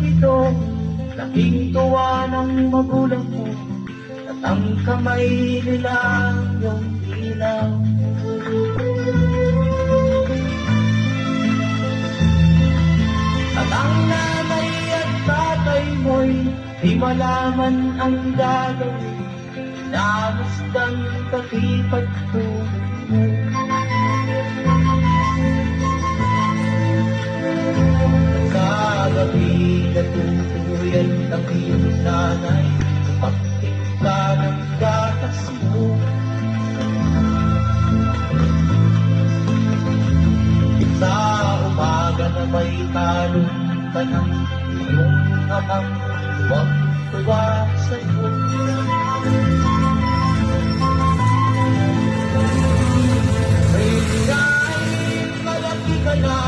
ito, laking tuwa ng magulang mo, at ang kamay nila yung ilaw. At ang nanay at tatay mo'y di malaman ang gagawin, namasdan pati pagtulog mo. Kagabi natutuyan ang iyong nanay, pagtikta ng gatas mo. Sa umaga na may talong ka ng iyong amang tuwang-tuwa sa'yo. Kahit malaki ka na,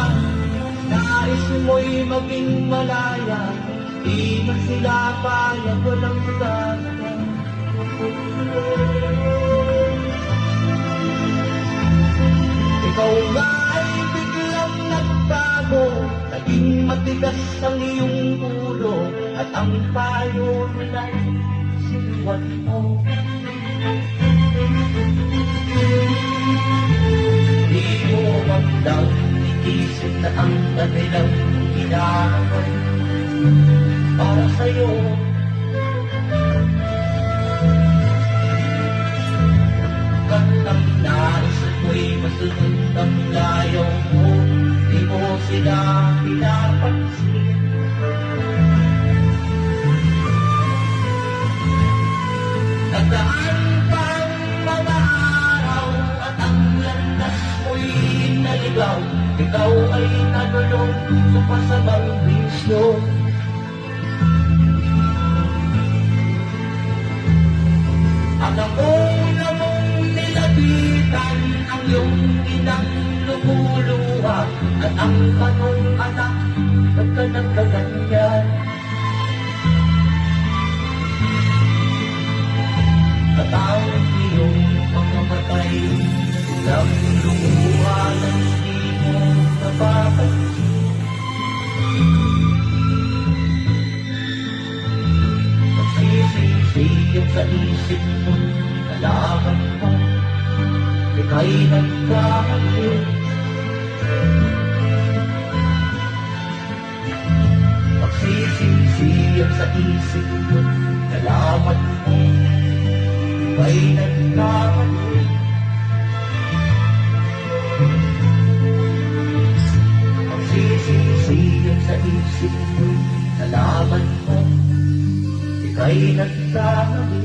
nais mo'y maging malaya, di na sila payag, walang magagawa. Ikaw nga ay biglang nagbago, naging matigas ang iyong ulo, at ang payo nila'y sinuwat mo. Di mo magdang iisip na ang kanilang ginagawa para sa'yo. Kantang nais mo'y masunod ang layaw mo, di mo sila pinapansin. Nagdaan pang mga araw at ang landas mo'y naligaw, ikaw ay nalulong sa pasamang bisyo. At akong namong nilapitan ang iyong inang lumuluha, at ang tanong, anak, ba't ka nagkaganyan? At ang iyong mga matay ng lumuha ng di mo napapansin. Magsisisiyag sa isip mo, nalaman mo, ika'y nagkamali. Magsisisiyag sa isip mo, nalaman mo, ika'y nagkamali. Magsisisiyag sa isip mo, nalaman mo, ika'y nagkamali.